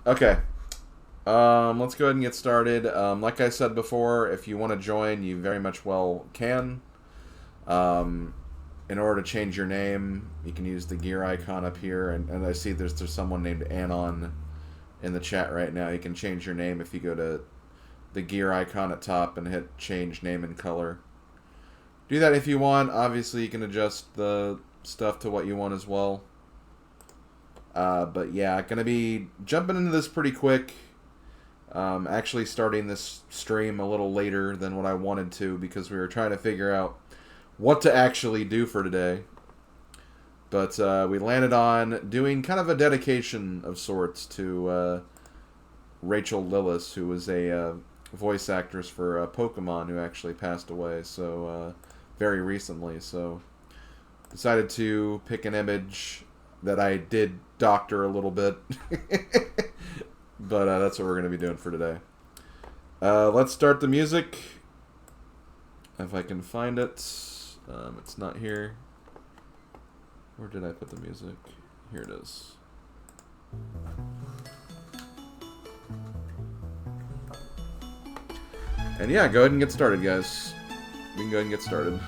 Okay. Let's go ahead and get started. Like I said before, if you want to join, you very much well can. Um, in order to change your name, you can use the gear icon up here, and I see there's someone named Anon in the chat right now. You can change your name if you go to the gear icon at top and hit change name and color. Do that if you want. Obviously, you can adjust the stuff to what you want as well. But yeah, gonna be jumping into this pretty quick. Actually, starting this stream a little later than what I wanted to because we were trying to figure out what to actually do for today. But we landed on doing kind of a dedication of sorts to Rachael Lillis, who was a voice actress for Pokemon who actually passed away very recently. So decided to pick an image that I did doctor a little bit. But that's what we're going to be doing for today. Let's start the music. If I can find it. It's not here. Where did I put the music? Here it is. And yeah, go ahead and get started, guys. We can go ahead and get started.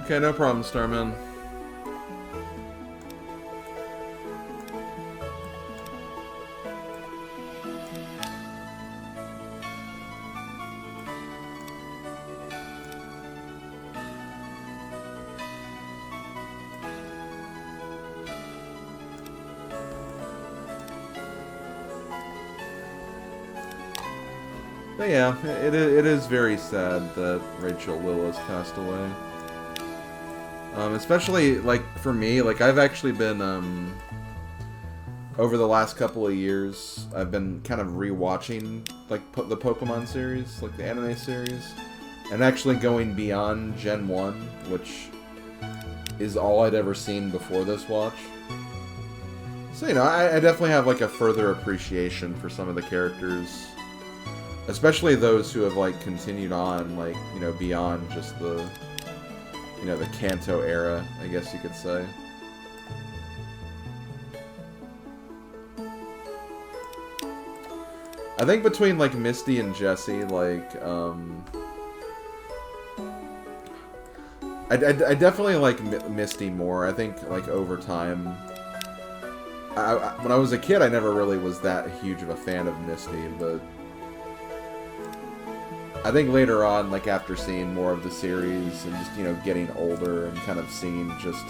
Okay, no problem, Starman. But yeah, it is very sad that Rachael Lillis passed away. Especially, like, for me, like, I've actually been, over the last couple of years, I've been kind of rewatching, like, the Pokemon series, like, the anime series, and actually going beyond Gen 1, which is all I'd ever seen before this watch. So, you know, I definitely have, like, a further appreciation for some of the characters, especially those who have, like, continued on, like, you know, beyond just the... you know, the Kanto era, I guess you could say. I think between, like, Misty and Jessie, like, I definitely like Misty more. I think, like, over time... when I was a kid, I never really was that huge of a fan of Misty, but... I think later on, like, after seeing more of the series and just, you know, getting older and kind of seeing just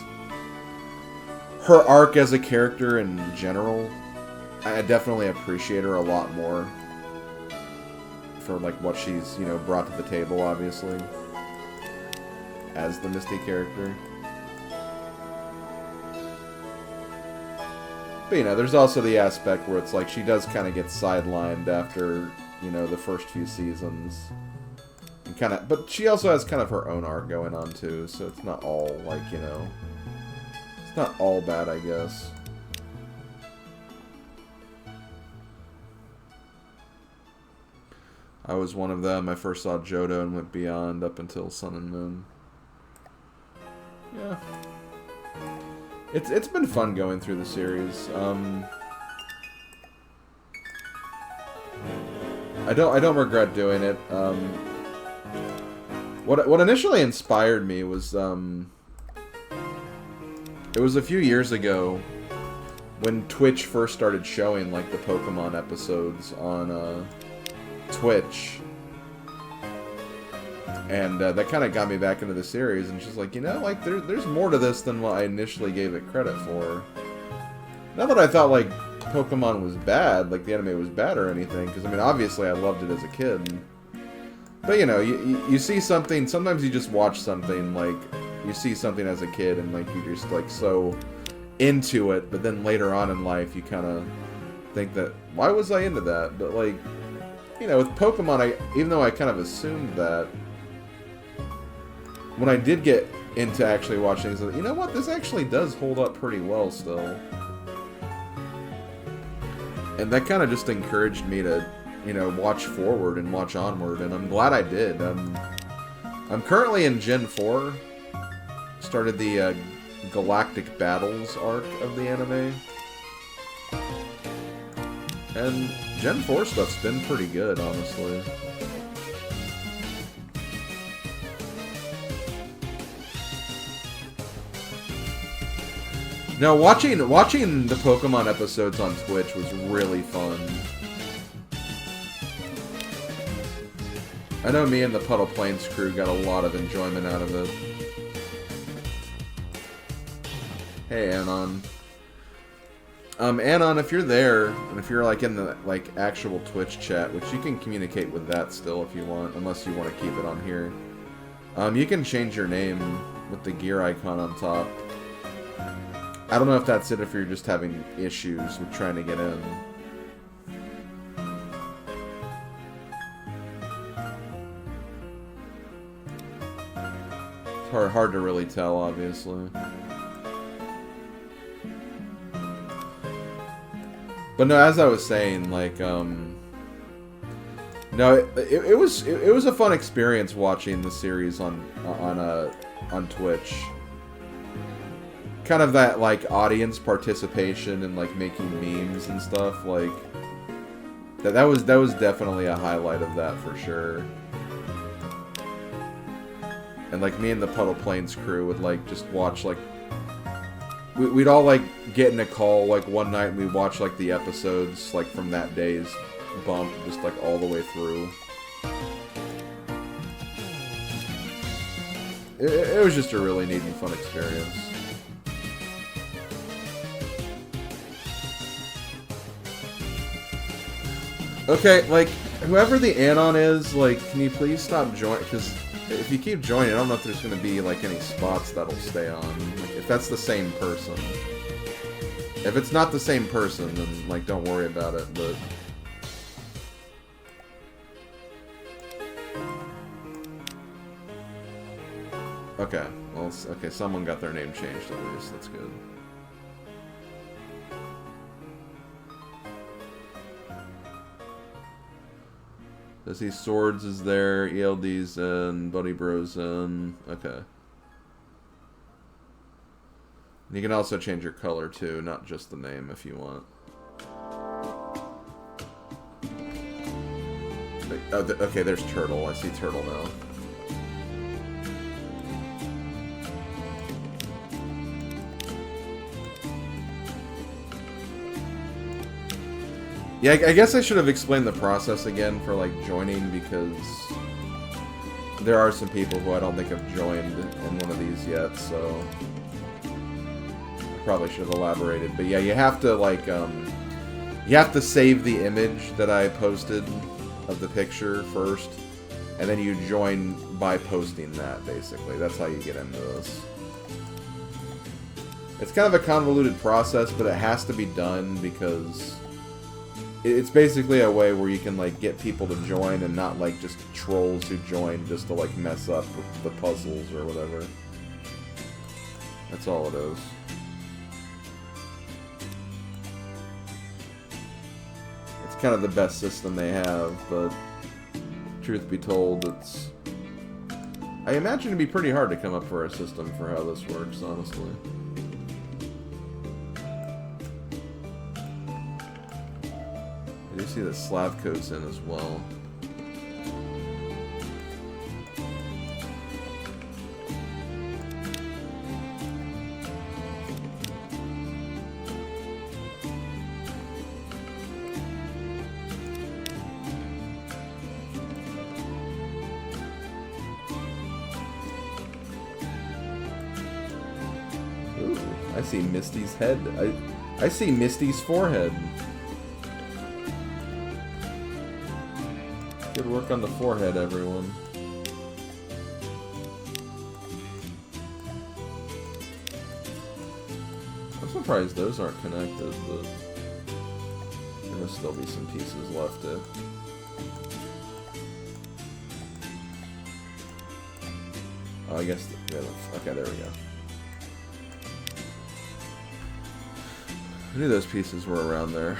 her arc as a character in general, I definitely appreciate her a lot more for, like, what she's, you know, brought to the table, obviously, as the Misty character. But, you know, there's also the aspect where it's like she does kind of get sidelined after, you know, the first few seasons. And kind of, but she also has kind of her own arc going on too, so it's not all, like, you know, it's not all bad, I guess. I was one of them. I first saw Johto and went beyond up until Sun and Moon. Yeah. It's been fun going through the series. I don't regret doing it. What initially inspired me was it was a few years ago when Twitch first started showing, like, the Pokemon episodes on Twitch, and that kind of got me back into the series. And she's like, you know, like, there's more to this than what I initially gave it credit for. Not that I thought, like, Pokemon was bad, like the anime was bad or anything, because I mean, obviously I loved it as a kid. But, you know, you see something, sometimes you just watch something, like, you see something as a kid and like you're just like so into it, but then later on in life you kind of think that, why was I into that? But like, you know, with Pokemon, even though I kind of assumed that, when I did get into actually watching things, you know what, this actually does hold up pretty well still. And that kind of just encouraged me to, you know, watch forward and watch onward, and I'm glad I did. I'm currently in Gen 4. Started the Galactic Battles arc of the anime. And Gen 4 stuff's been pretty good, honestly. No, watching the Pokemon episodes on Twitch was really fun. I know me and the Puddle Plains crew got a lot of enjoyment out of it. Hey, Anon. Anon, if you're there, and if you're like in the like actual Twitch chat, which you can communicate with that still if you want, unless you want to keep it on here. You can change your name with the gear icon on top. I don't know if that's it, if you're just having issues with trying to get in. It's hard to really tell, obviously. But no, as I was saying, like, no, it was a fun experience watching the series on Twitch. Kind of that, like, audience participation and, like, making memes and stuff, like, that was definitely a highlight of that for sure. And, like, me and the Puddle Plains crew would, like, just watch, like, we'd all, like, get in a call, like, one night and we'd watch, like, the episodes, like, from that day's bump, just, like, all the way through. It was just a really neat and fun experience. Okay, like, whoever the Anon is, like, can you please stop joining? Because if you keep joining, I don't know if there's going to be, like, any spots that'll stay on. Like, if that's the same person. If it's not the same person, then, like, don't worry about it, but... Okay, well, okay, someone got their name changed at least, that's good. I see Swords is there, ELD's in, Buddy Bro's in. Okay. You can also change your color too, not just the name if you want. Oh, okay, there's Turtle. I see Turtle now. Yeah, I guess I should have explained the process again for, like, joining, because there are some people who I don't think have joined in one of these yet, so I probably should have elaborated. But yeah, you have to, like, you have to save the image that I posted of the picture first, and then you join by posting that, basically. That's how you get into this. It's kind of a convoluted process, but it has to be done because... it's basically a way where you can, like, get people to join and not, like, just trolls who join just to, like, mess up the puzzles or whatever. That's all it is. It's kind of the best system they have, but truth be told, it's... I imagine it'd be pretty hard to come up for a system for how this works, honestly. I do see that Slavko's in as well. Ooh, I see Misty's head. I see Misty's forehead. Good work on the forehead, everyone. surprised those aren't connected, but there must still be some pieces left to... Oh, I guess... Yeah, okay, there we go. I knew those pieces were around there.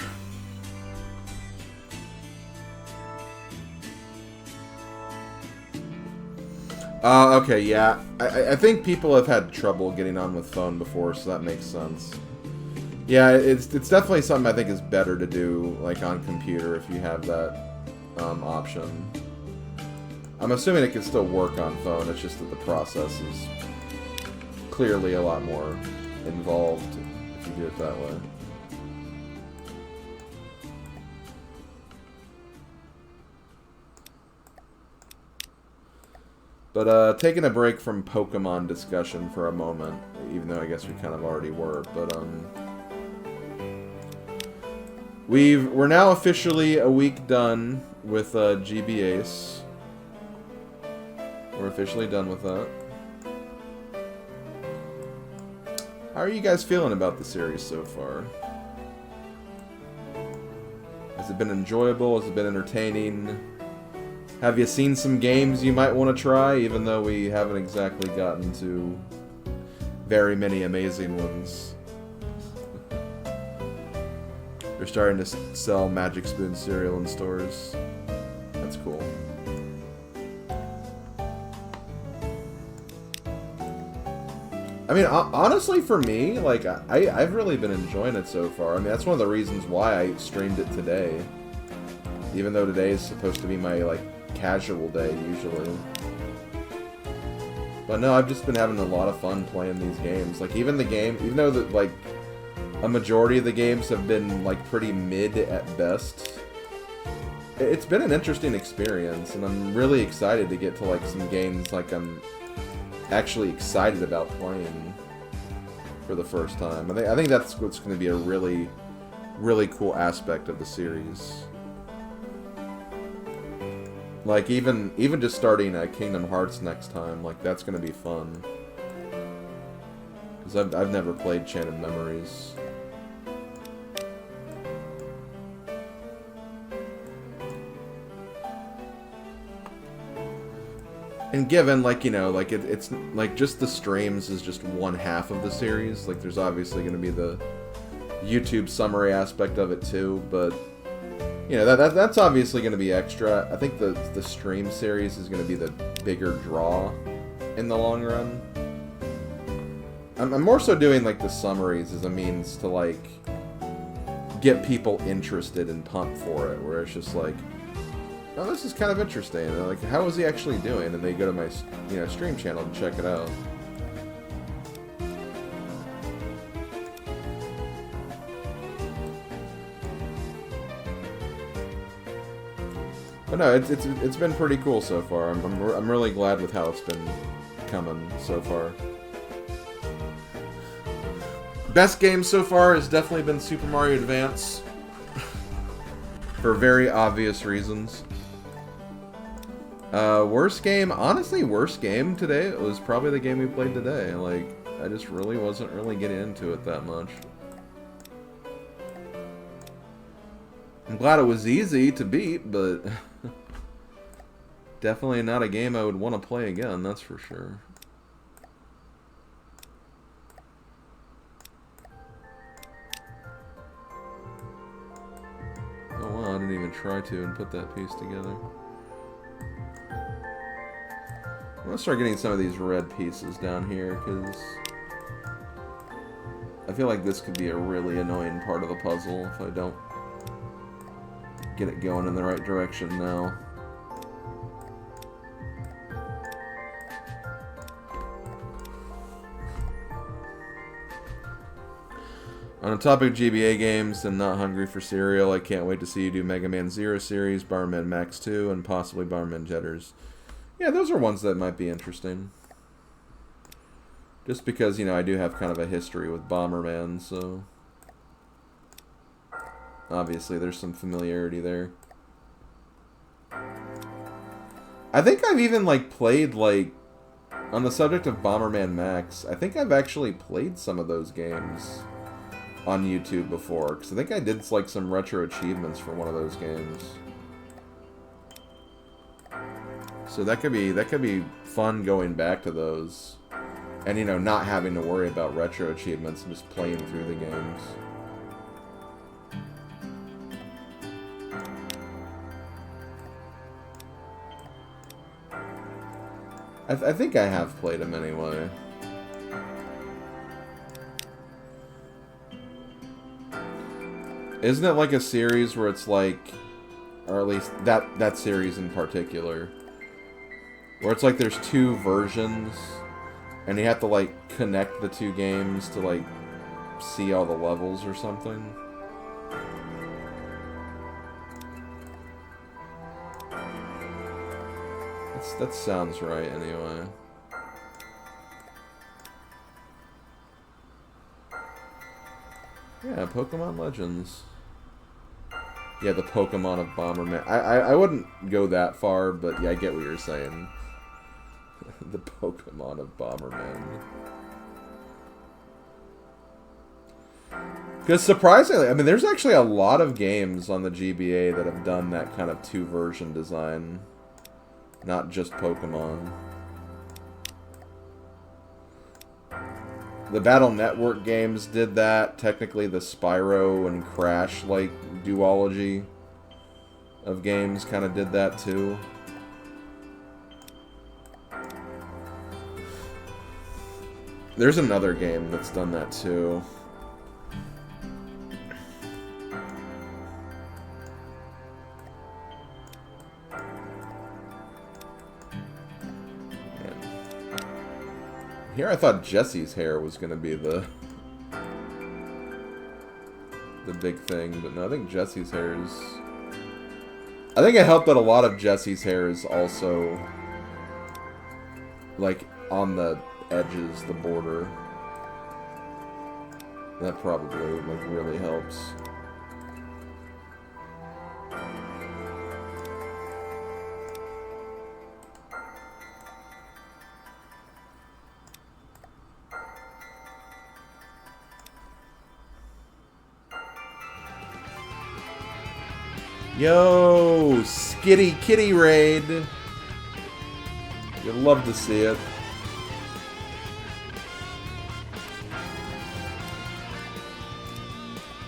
Okay, yeah. I think people have had trouble getting on with phone before, so that makes sense. Yeah, it's definitely something I think is better to do, like, on computer if you have that option. I'm assuming it can still work on phone, it's just that the process is clearly a lot more involved if you do it that way. But taking a break from Pokemon discussion for a moment, even though I guess we kind of already were, but we're now officially a week done with GB Ace. We're officially done with that. How are you guys feeling about the series so far? Has it been enjoyable? Has it been entertaining? Have you seen some games you might want to try, even though we haven't exactly gotten to very many amazing ones? They're starting to sell Magic Spoon cereal in stores. That's cool. I mean, honestly, for me, like, I've really been enjoying it so far. I mean, that's one of the reasons why I streamed it today. Even though today is supposed to be my, like, casual day, usually. But no, I've just been having a lot of fun playing these games. Like, even though, like, a majority of the games have been, like, pretty mid at best, it's been an interesting experience, and I'm really excited to get to, like, some games, like, I'm actually excited about playing for the first time. I think that's what's going to be a really, really cool aspect of the series. Like, even just starting Kingdom Hearts next time, like, that's going to be fun. Because I've never played Enchanted Memories. And given, like, you know, like, it's, like, just the streams is just one half of the series. Like, there's obviously going to be the YouTube summary aspect of it, too, but... You know, that's obviously going to be extra. I think the stream series is going to be the bigger draw in the long run. I'm more so doing, like, the summaries as a means to, like, get people interested and pumped for it, where it's just like, oh, this is kind of interesting. And they're like, how is he actually doing? And they go to my, you know, stream channel to check it out. But no, it's been pretty cool so far. I'm really glad with how it's been coming so far. Best game so far has definitely been Super Mario Advance. For very obvious reasons. Worst game? Honestly, worst game today was probably the game we played today. Like, I just really wasn't really getting into it that much. I'm glad it was easy to beat, but... definitely not a game I would want to play again, that's for sure. Oh wow, I didn't even try to and put that piece together. I'm gonna start getting some of these red pieces down here, because I feel like this could be a really annoying part of the puzzle if I don't get it going in the right direction now. On the topic of GBA games and not hungry for cereal, I can't wait to see you do Mega Man Zero series, Bomberman Max 2, and possibly Bomberman Jetters. Yeah, those are ones that might be interesting. Just because, you know, I do have kind of a history with Bomberman, so... obviously, there's some familiarity there. I think I've even, like, played, like... on the subject of Bomberman Max, I think I've actually played some of those games. on YouTube before, because I think I did like some retro achievements for one of those games. So that could be fun going back to those, and you know, not having to worry about retro achievements and just playing through the games. I think I have played them anyway. Isn't it like a series where it's like, or at least that series in particular, where it's like there's two versions, and you have to like connect the two games to like see all the levels or something? That sounds right anyway. Yeah, Pokemon Legends. Yeah, the Pokemon of Bomberman. I wouldn't go that far, but yeah, I get what you're saying. The Pokemon of Bomberman. Because surprisingly, I mean, there's actually a lot of games on the GBA that have done that kind of two-version design. Not just Pokemon. The Battle Network games did that. Technically, the Spyro and Crash, like, duology of games kind of did that, too. There's another game that's done that, too. Here I thought Jesse's hair was going to be the big thing, but no, I think Jesse's hair is... I think it helped that a lot of Jesse's hair is also, like, on the edges, the border. That probably, like, really helps. Yo, Skitty Kitty Raid. You'd love to see it.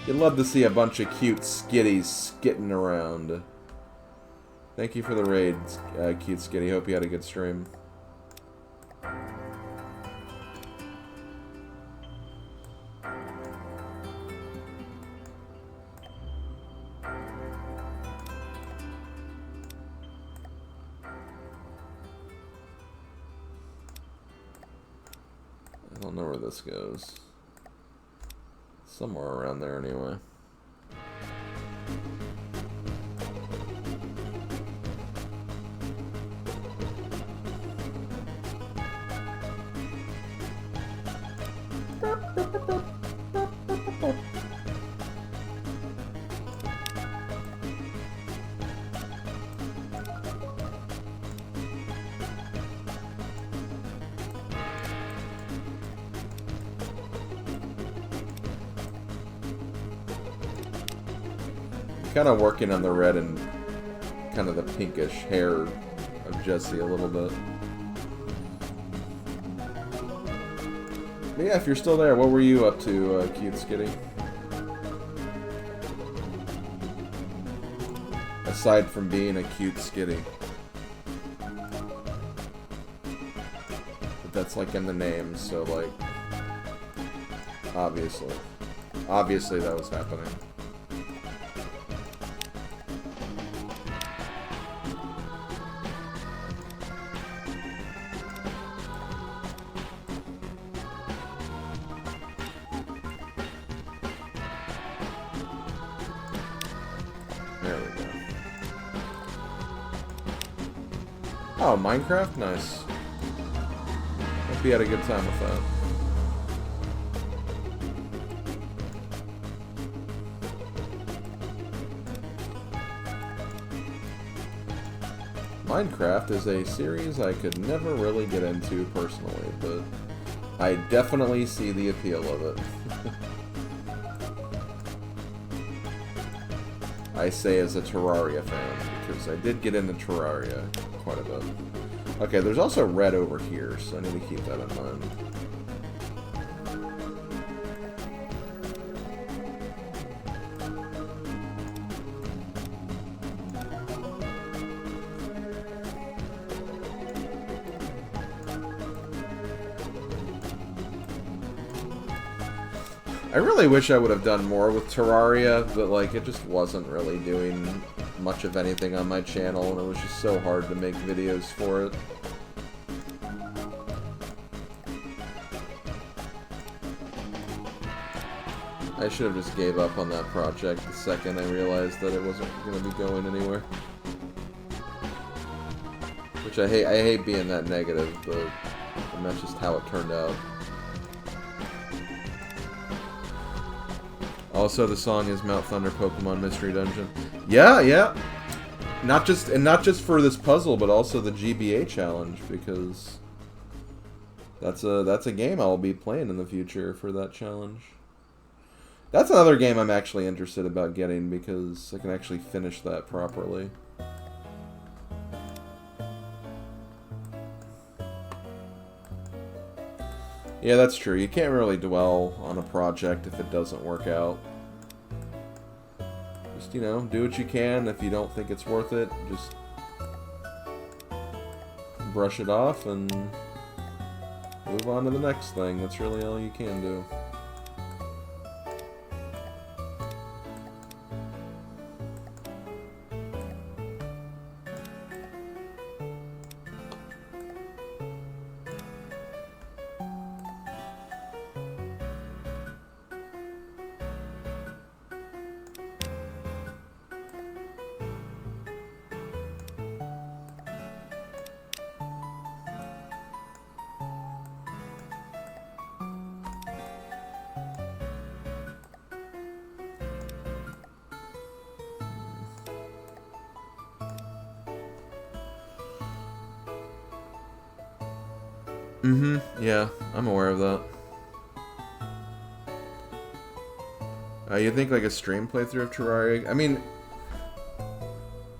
You'd love to see a bunch of cute skitties skitting around. Thank you for the raid, cute skitty. Hope you had a good stream. I don't know where this goes. Somewhere around there anyway. Kind of working on the red and kind of the pinkish hair of Jesse a little bit. But yeah, if you're still there, what were you up to, cute skitty? Aside from being a cute skitty. But that's like in the name, so like... Obviously. Obviously that was happening. Oh, Minecraft? Nice. Hope you had a good time with that. Minecraft is a series I could never really get into personally, but I definitely see the appeal of it. I say as a Terraria fan, because I did get into Terraria quite a bit. Okay, there's also red over here, so I need to keep that in mind. I really wish I would have done more with Terraria, but like it just wasn't really doing much of anything on my channel, and it was just so hard to make videos for it. I should have just gave up on that project the second I realized that it wasn't going to be going anywhere. Which I hate being that negative, but that's just how it turned out. Also, the song is Mount Thunder Pokemon Mystery Dungeon. Yeah, yeah. Not just for this puzzle, but also the GBA challenge, because that's a game I'll be playing in the future for that challenge. That's another game I'm actually interested about getting, because I can actually finish that properly. Yeah, that's true. You can't really dwell on a project if it doesn't work out. Just, you know, do what you can. If you don't think it's worth it, just brush it off and move on to the next thing. That's really all you can do. Yeah, I'm aware of that. You think like a stream playthrough of Terraria? I mean,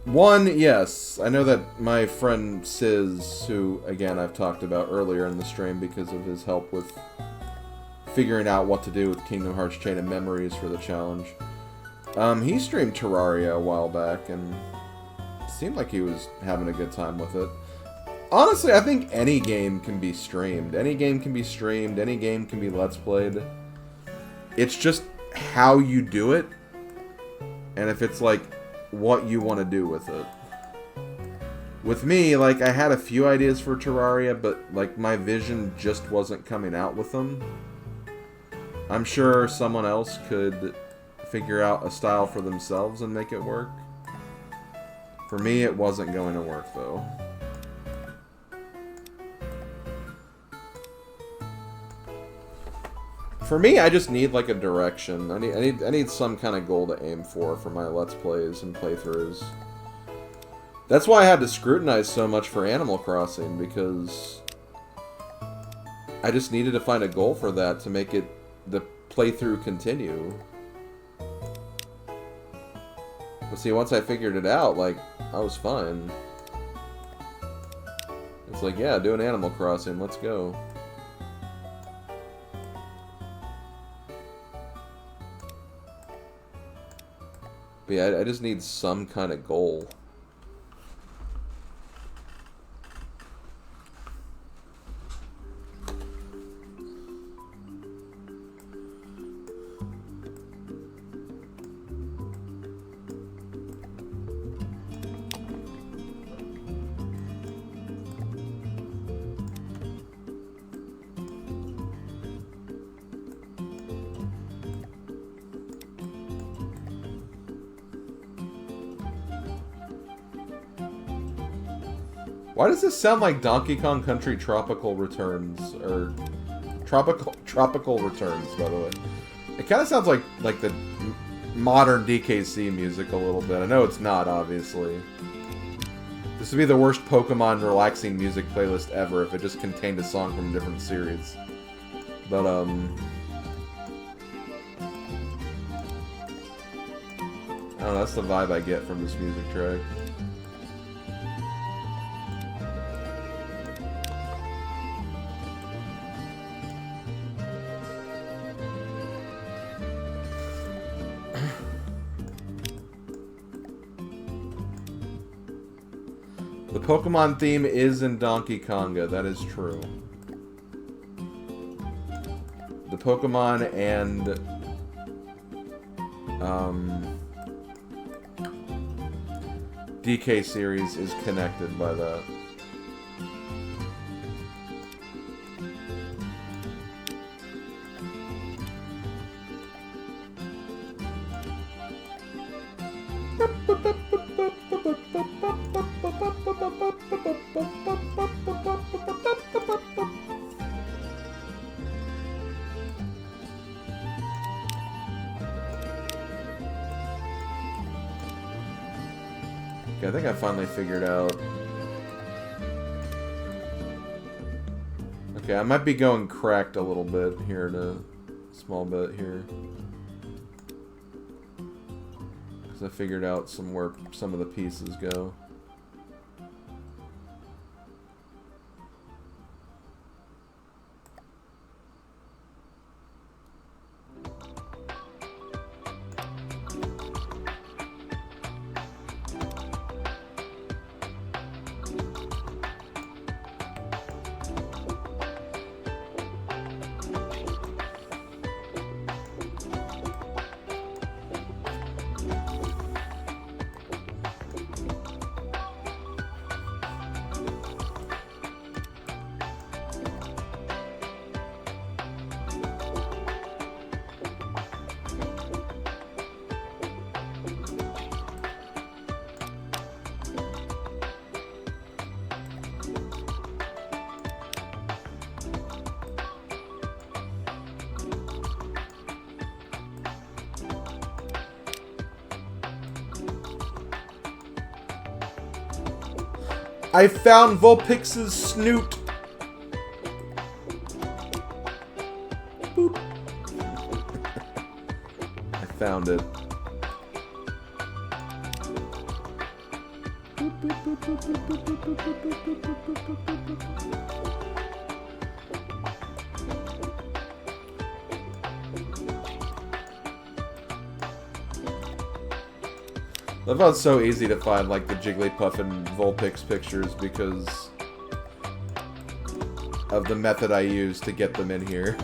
one, yes. I know that my friend Sizz, who, again, I've talked about earlier in the stream because of his help with figuring out what to do with Kingdom Hearts Chain of Memories for the challenge, he streamed Terraria a while back, and it seemed like he was having a good time with it. Honestly, I think any game can be streamed. Any game can be streamed. Any game can be Let's Played. It's just how you do it, and if it's, like, what you want to do with it. With me, like, I had a few ideas for Terraria, but, like, my vision just wasn't coming out with them. I'm sure someone else could figure out a style for themselves and make it work. For me, it wasn't going to work, though. For me, I just need like a direction. I need some kind of goal to aim for my Let's Plays and playthroughs. That's why I had to scrutinize so much for Animal Crossing, because I just needed to find a goal for that to make it the playthrough continue. But see, once I figured it out, like, I was fine. It's like, yeah, do an Animal Crossing, let's go. But yeah, I just need some kind of goal. Why does this sound like Donkey Kong Country Tropical Returns? Or Tropical Returns, by the way. It kind of sounds like the modern DKC music a little bit. I know it's not, obviously. This would be the worst Pokemon relaxing music playlist ever if it just contained a song from a different series. But, don't know, that's the vibe I get from this music track. The Pokemon theme is in Donkey Konga, that is true. The Pokemon and DK series is connected by that. Okay, I think I finally figured out. Okay, I might be going cracked a little bit here in a small bit here. Because I figured out where some of the pieces go. I found Vulpix's snoot. Boop. I found it. I thought it's so easy to find like the Jigglypuff and Vulpix pictures because of the method I used to get them in here.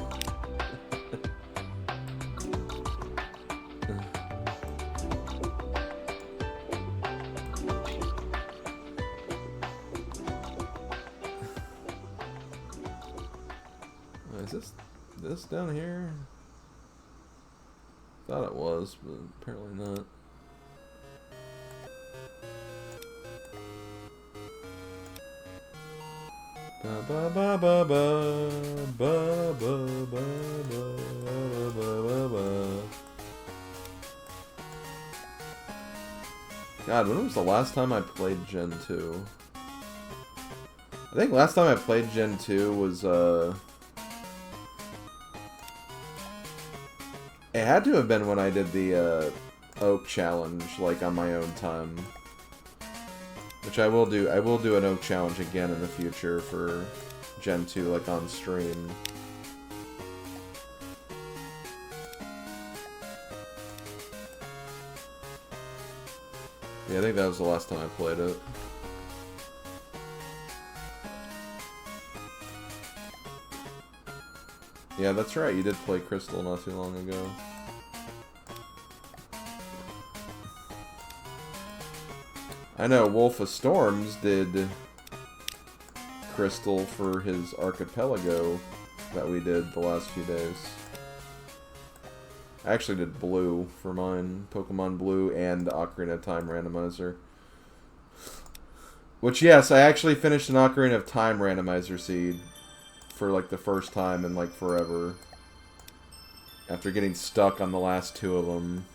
Is this down here? Thought it was, but apparently not. Ba ba ba ba ba ba ba ba ba ba. God, when was the last time I played Gen 2? I think last time I played Gen 2 was it had to have been when I did the Oak Challenge, like on my own time. Which I will do. I will do an Oak Challenge again in the future for Gen 2, like on stream. Yeah, I think that was the last time I played it. Yeah, that's right. You did play Crystal not too long ago. I know Wolf of Storms did Crystal for his Archipelago that we did the last few days. I actually did Blue for mine. Pokemon Blue and Ocarina of Time Randomizer. Which, yes, I actually finished an Ocarina of Time Randomizer seed for like the first time in like forever. After getting stuck on the last two of them.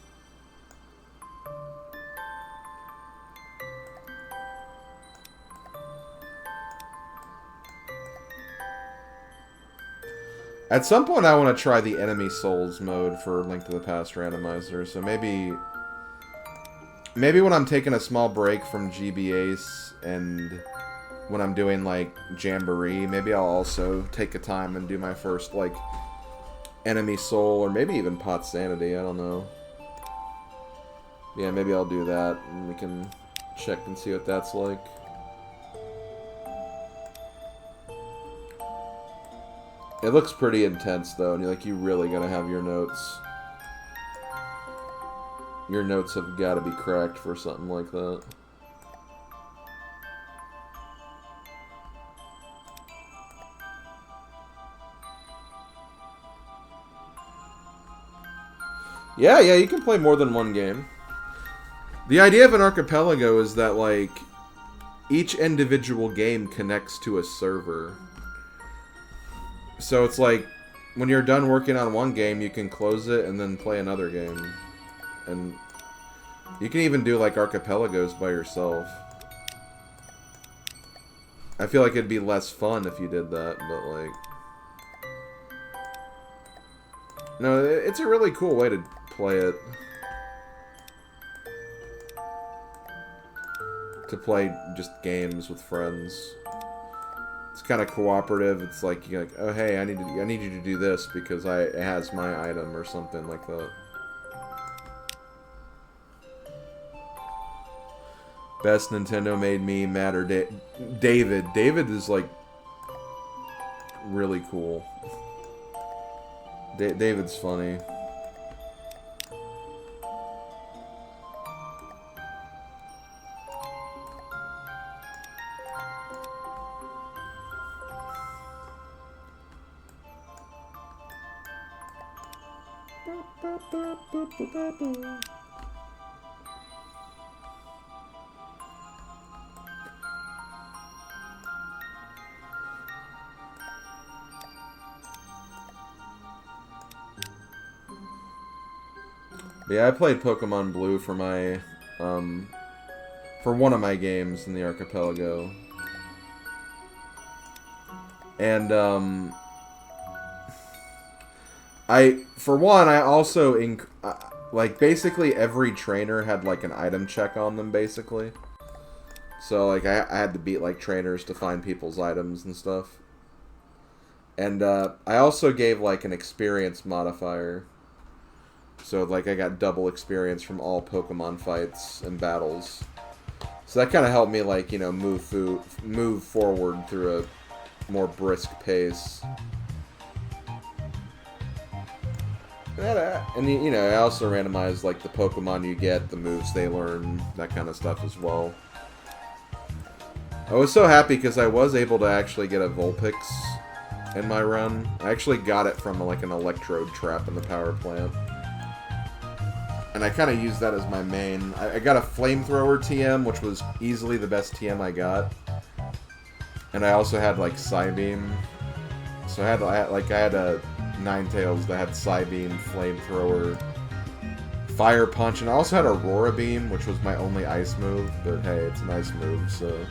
At some point, I want to try the Enemy Souls mode for Link to the Past Randomizer, so maybe maybe when I'm taking a small break from GB Ace and when I'm doing like Jamboree, maybe I'll also take a time and do my first like Enemy Soul or maybe even Pot Sanity. I don't know. Yeah, maybe I'll do that and we can check and see what that's like. It looks pretty intense though, and you really gotta have your notes. Your notes have got to be cracked for something like that. Yeah, you can play more than one game. The idea of an archipelago is that, like, each individual game connects to a server. So it's like, when you're done working on one game, you can close it and then play another game. And you can even do, like, archipelagos by yourself. I feel like it'd be less fun if you did that, but, like... No, it's a really cool way to play it. To play just games with friends. It's kind of cooperative. It's like, you're like, oh, hey, I need you to do this because it has my item or something like that. Best Nintendo made me mad or David. David is like really cool. David's funny. Yeah, I played Pokemon Blue for my, for one of my games in the archipelago. And, I also, like, basically every trainer had, like, an item check on them, basically. So, like, I had to beat, like, trainers to find people's items and stuff. And, I also gave, like, an experience modifier. So, like, I got double experience from all Pokemon fights and battles. So that kind of helped me, like, you know, move forward through a more brisk pace. And, you know, I also randomized, like, the Pokemon you get, the moves they learn, that kind of stuff as well. I was so happy because I was able to actually get a Vulpix in my run. I actually got it from, like, an electrode trap in the power plant. And I kind of used that as my main. I got a Flamethrower TM, which was easily the best TM I got. And I also had, like, Psybeam. So I had a Ninetales that had Psybeam, Flamethrower, Fire Punch, and I also had Aurora Beam, which was my only ice move. But hey, it's a nice move, so...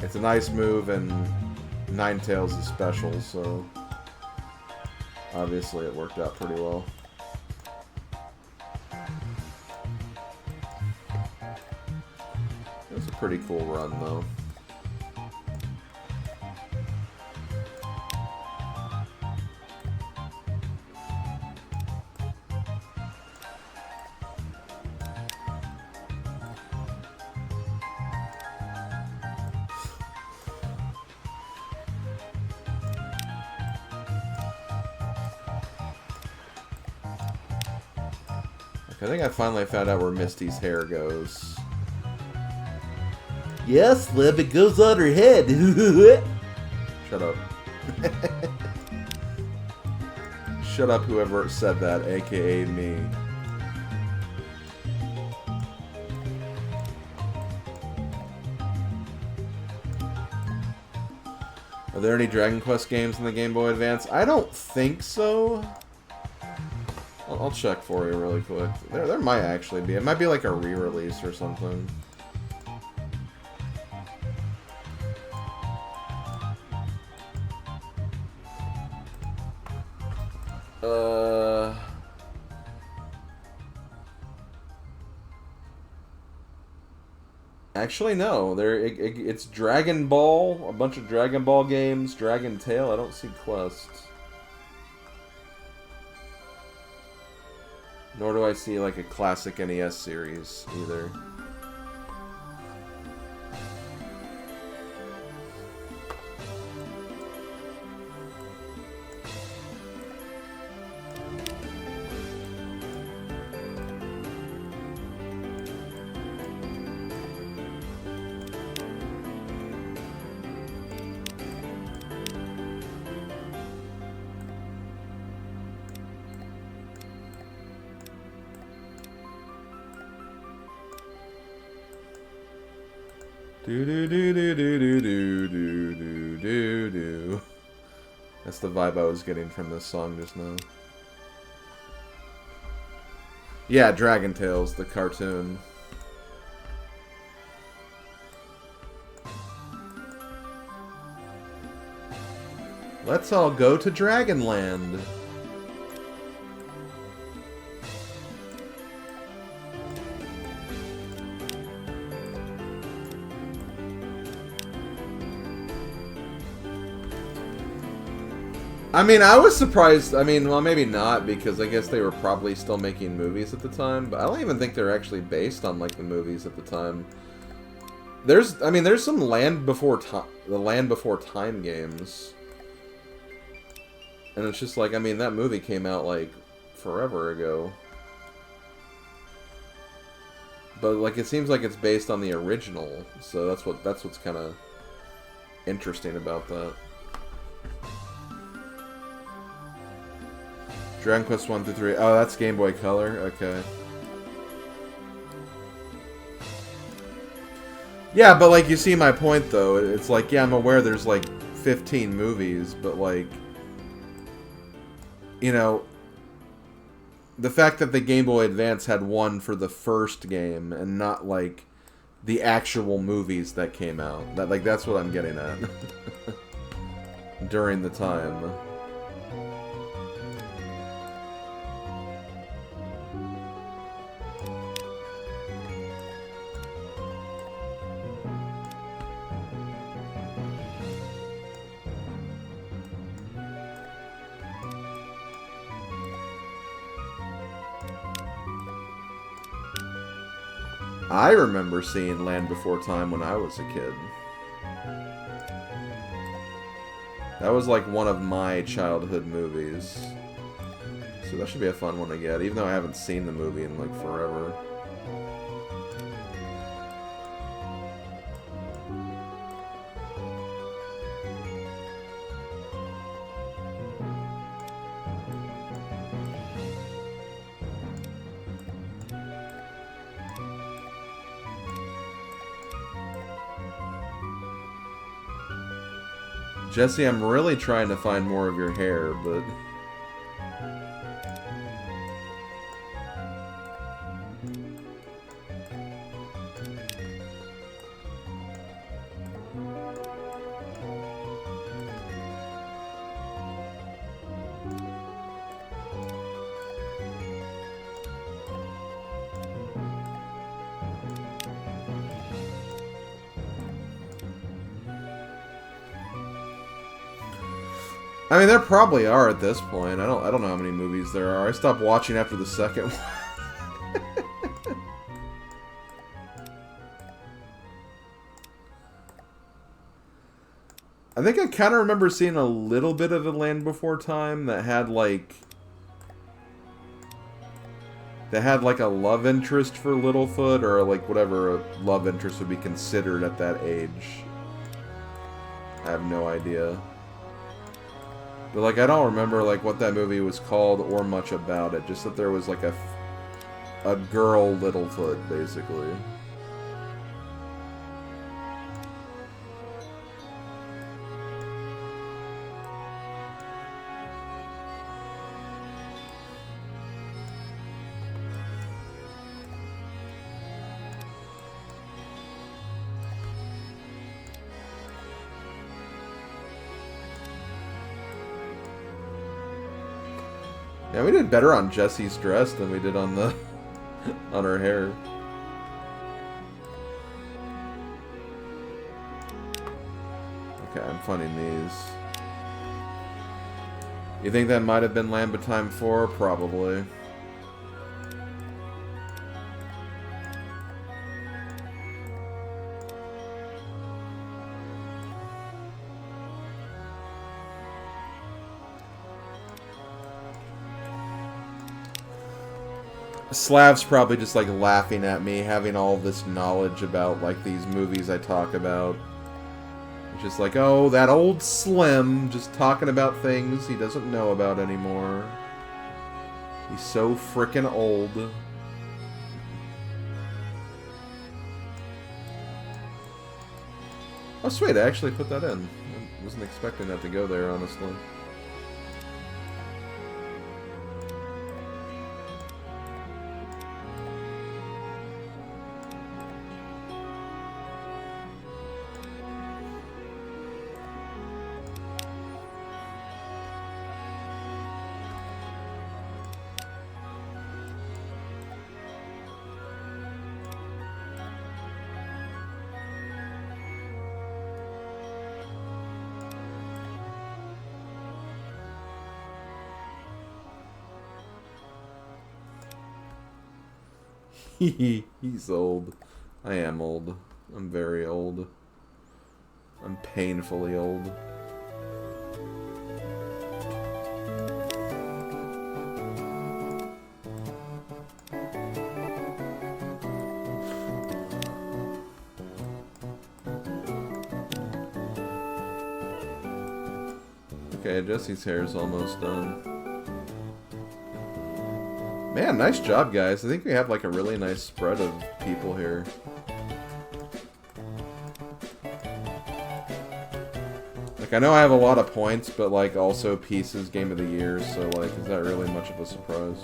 It's a nice move, and Ninetales is special, so... Obviously it worked out pretty well. It was a pretty cool run, though. I think I finally found out where Misty's hair goes. Yes, Slim, it goes on her head. Shut up. Shut up, whoever said that, aka me. Are there any Dragon Quest games in the Game Boy Advance? I don't think so. I'll check for you really quick. There might actually be. It might be like a re-release or something. Actually, no. It's Dragon Ball, a bunch of Dragon Ball games, Dragon Tail. I don't see quests. Nor do I see like a classic NES series either. Do do do do do do do do do do do. That's the vibe I was getting from this song just now. Yeah, Dragon Tales, the cartoon. Let's all go to Dragonland. I mean, I was surprised. I mean, well, maybe not, because I guess they were probably still making movies at the time. But I don't even think they're actually based on, like, the movies at the time. There's some the Land Before Time games. And it's just like, I mean, that movie came out, like, forever ago. But, like, it seems like it's based on the original. So that's what's kind of interesting about that. Dragon Quest 1 through 3. Oh, that's Game Boy Color. Okay. Yeah, but like you see my point though. It's like, yeah, I'm aware there's like 15 movies, but like, you know, the fact that the Game Boy Advance had one for the first game and not like the actual movies that came out. That's what I'm getting at. During the time. I remember seeing Land Before Time when I was a kid. That was like one of my childhood movies. So that should be a fun one to get, even though I haven't seen the movie in like forever. Jesse, I'm really trying to find more of your hair, but... I mean, there probably are at this point. I don't know how many movies there are. I stopped watching after the second one. I think I kind of remember seeing a little bit of a Land Before Time that had like a love interest for Littlefoot, or like whatever a love interest would be considered at that age. I have no idea. But, like, I don't remember, like, what that movie was called or much about it. Just that there was, like, a girl Littlefoot, basically. Yeah, we did better on Jessie's dress than we did on the on her hair. I'm finding these. You think that might have been Land of Time 4? Probably. Slav's probably just like laughing at me, having all this knowledge about like these movies I talk about. It's just like, oh, that old Slim just talking about things he doesn't know about anymore. He's so frickin' old. Oh, sweet, I actually put that in. I wasn't expecting that to go there, honestly. He's old. I am old. I'm very old. I'm painfully old. Okay, Jesse's hair is almost done. Man, nice job, guys. I think we have like a really nice spread of people here. Like, I know I have a lot of points, but like also Pieces Game of the Year, so like, is that really much of a surprise?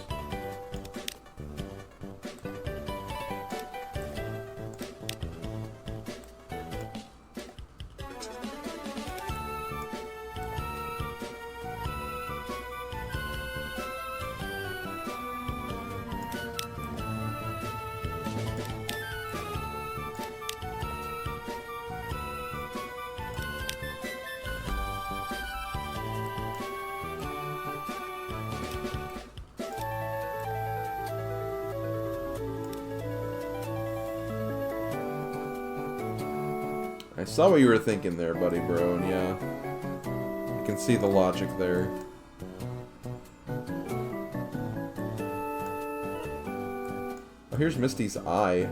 I saw what you were thinking there, buddy bro, and yeah, I can see the logic there. Oh, here's Misty's eye.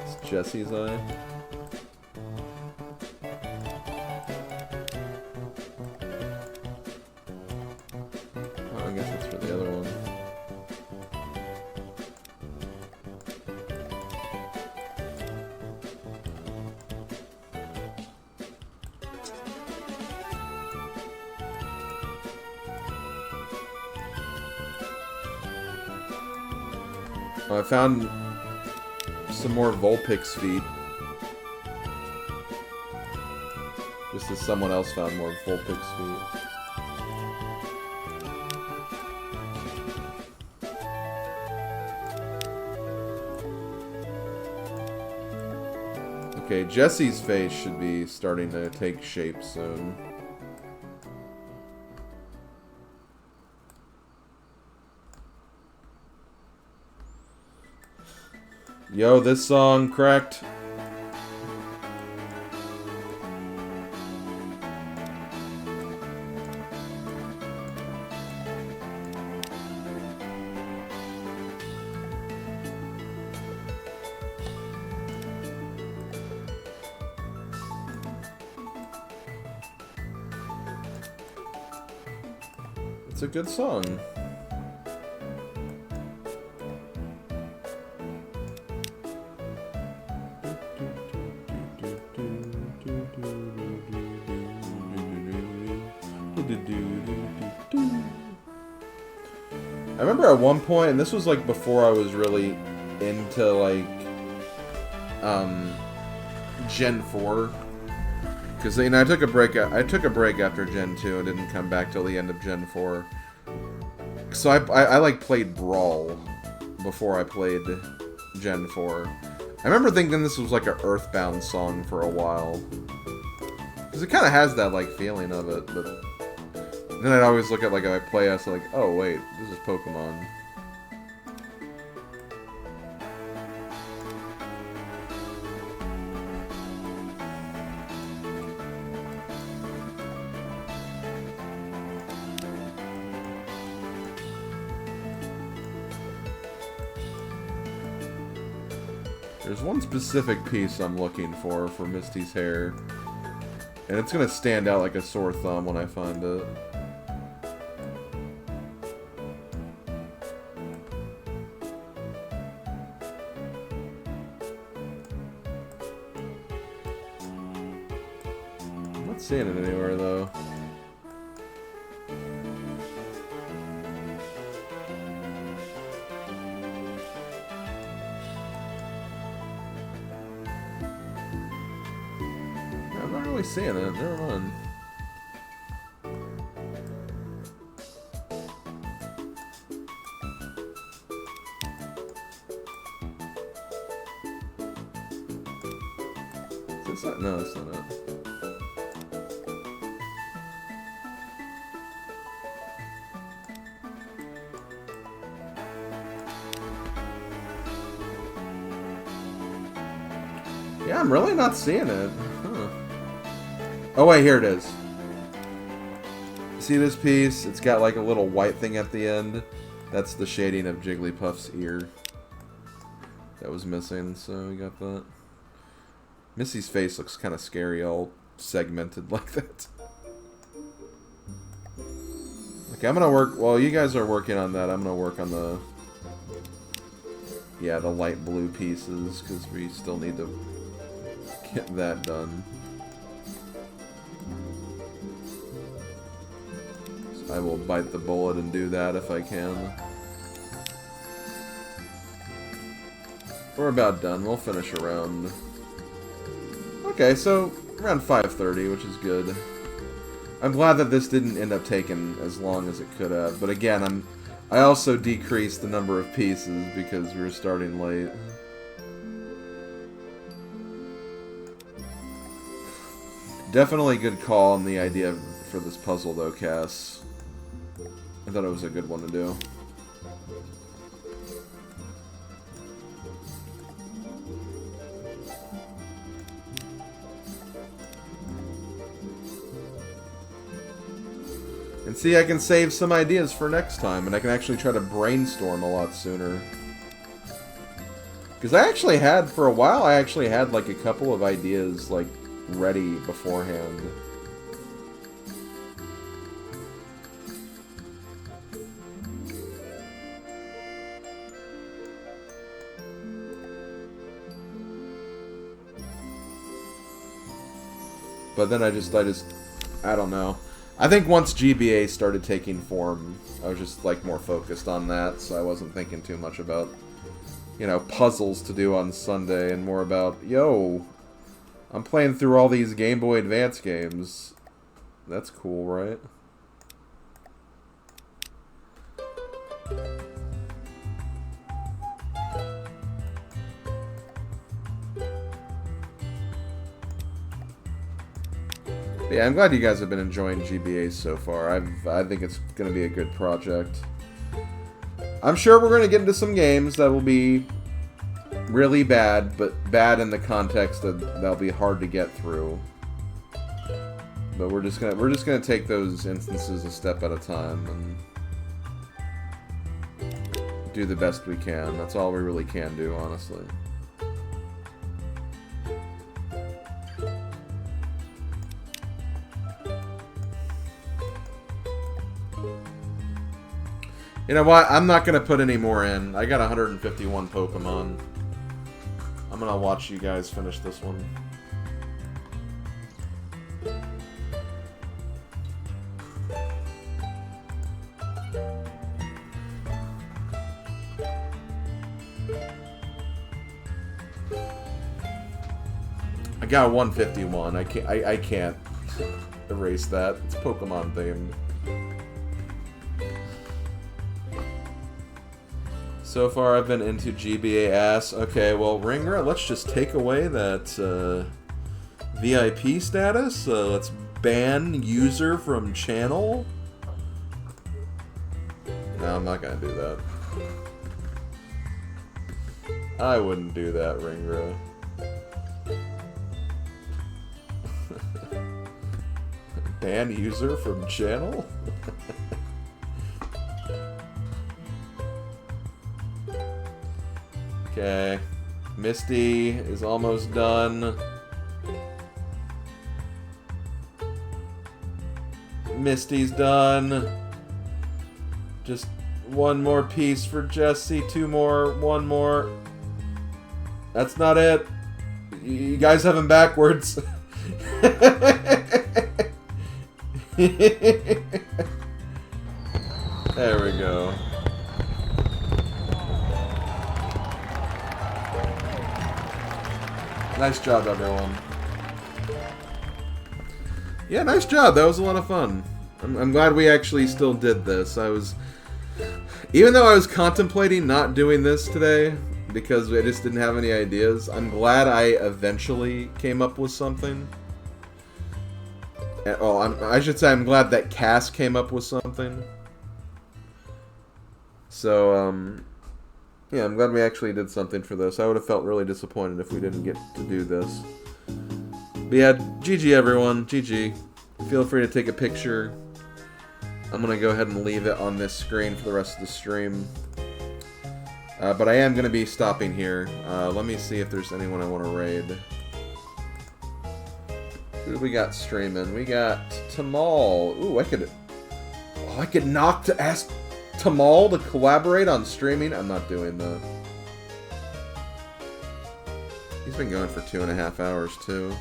It's Jesse's eye. Oh, I guess that's for the other one. I found some more Vulpix feet. Just as someone else found more Vulpix feet. Okay, Jesse's face should be starting to take shape soon. Yo, this song cracked. It's a good song. I remember at one point, and this was like before I was really into like Gen 4, because you know I took a break after Gen 2 and didn't come back till the end of Gen 4. So I like played Brawl before I played Gen 4. I remember thinking this was like a Earthbound song for a while. Because it kind of has that, like, feeling of it, but... Then I'd always look at, like, a playhouse, like, oh, wait, this is Pokemon. There's one specific piece I'm looking for Misty's hair. And it's gonna stand out like a sore thumb when I find it. I'm not seeing it anywhere though. I'm not really seeing it. Never mind. Is that? No, it's not it. Yeah, I'm really not seeing it. Huh. Oh wait, here it is. See this piece? It's got like a little white thing at the end. That's the shading of Jigglypuff's ear. That was missing, so we got that. Missy's face looks kind of scary, all segmented like that. Okay, I'm gonna work, while you guys are working on that, I'm gonna work on the... Yeah, the light blue pieces, because we still need to get that done. So I will bite the bullet and do that if I can. We're about done. We'll finish around... Okay, so around 5:30, which is good. I'm glad that this didn't end up taking as long as it could have. But again, I also decreased the number of pieces because we were starting late. Definitely good call on the idea for this puzzle, though, Cass. I thought it was a good one to do. And see, I can save some ideas for next time, and I can actually try to brainstorm a lot sooner. Because I actually had, for a while, I actually had like a couple of ideas like ready beforehand. But then I don't know. I think once GBA started taking form, I was just like more focused on that, so I wasn't thinking too much about, you know, puzzles to do on Sunday, and more about, yo, I'm playing through all these Game Boy Advance games. That's cool, right? Yeah, I'm glad you guys have been enjoying GBA so far. I think it's going to be a good project. I'm sure we're going to get into some games that will be really bad, but bad in the context that they'll be hard to get through. But we're just gonna take those instances a step at a time and do the best we can. That's all we really can do, honestly. You know what? I'm not going to put any more in. I got 151 Pokemon. I'm going to watch you guys finish this one. I got 151. I can't erase that. It's Pokemon themed. So far, I've been into GBA ass. Okay, well, Ringra, let's just take away that VIP status. Let's ban user from channel. No, I'm not gonna do that. I wouldn't do that, Ringra. Ban user from channel? Okay. Misty is almost done. Misty's done. Just one more piece for Jesse. Two more. One more. That's not it. You guys have him backwards. There we go. Nice job, everyone. Yeah, nice job. That was a lot of fun. I'm glad we actually still did this. Even though I was contemplating not doing this today because I just didn't have any ideas, I'm glad I eventually came up with something. I should say I'm glad that Cass came up with something. So, yeah, I'm glad we actually did something for this. I would have felt really disappointed if we didn't get to do this. But yeah, GG everyone, GG. Feel free to take a picture. I'm going to go ahead and leave it on this screen for the rest of the stream. But I am going to be stopping here. Let me see if there's anyone I want to raid. Who do we got streaming? We got Tamal. Ooh, I could knock to ask Tamal to collaborate on streaming. I'm not doing that. He's been going for 2.5 hours too.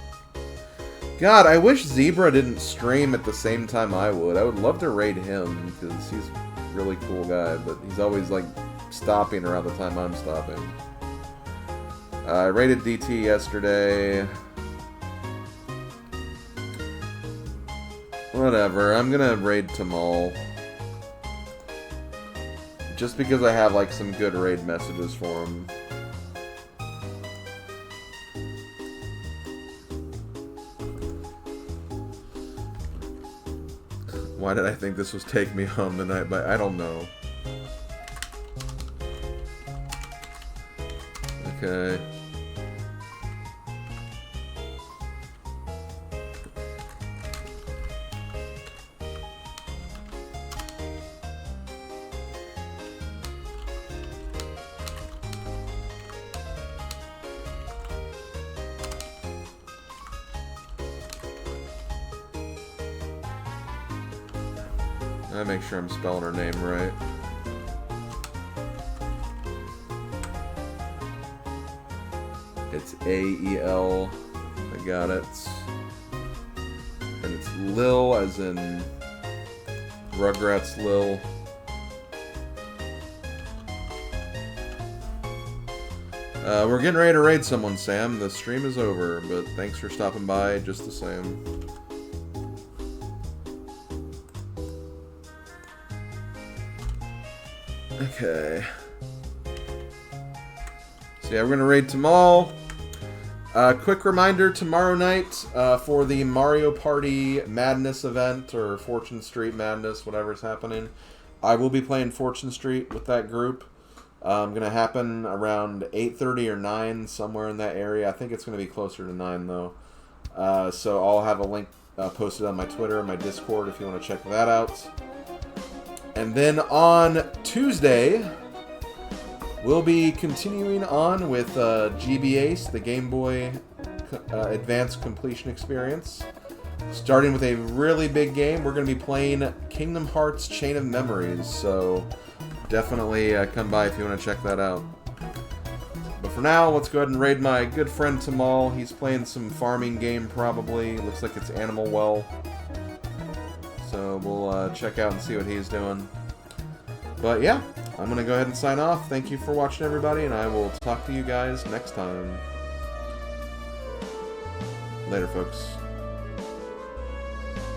God, I wish Zebra didn't stream at the same time I would. I would love to raid him because he's a really cool guy, but he's always like stopping around the time I'm stopping. I raided DT yesterday. Whatever, I'm gonna raid Tamal. Just because I have like some good raid messages for him. Why did I think this was Take Me Home tonight? But I don't know. Okay. I make sure I'm spelling her name right. It's A-E-L. I got it. And it's Lil, as in Rugrats Lil. We're getting ready to raid someone, Sam. The stream is over, but thanks for stopping by just the same. Okay. So yeah, we're gonna raid Tamal. Quick reminder, tomorrow night for the Mario Party Madness event, or Fortune Street Madness, whatever's happening, I will be playing Fortune Street with that group. Gonna happen around 8:30 or 9, somewhere in that area. I think it's gonna be closer to 9 though. So I'll have a link posted on my Twitter and my Discord if you want to check that out. And then on Tuesday, we'll be continuing on with GB Ace, the Game Boy Advanced Completion Experience. Starting with a really big game, we're going to be playing Kingdom Hearts Chain of Memories, so definitely come by if you want to check that out. But for now, let's go ahead and raid my good friend Tamal. He's playing some farming game probably. Looks like it's Animal Well. So we'll check out and see what he's doing. But yeah, I'm going to go ahead and sign off. Thank you for watching, everybody, and I will talk to you guys next time. Later, folks.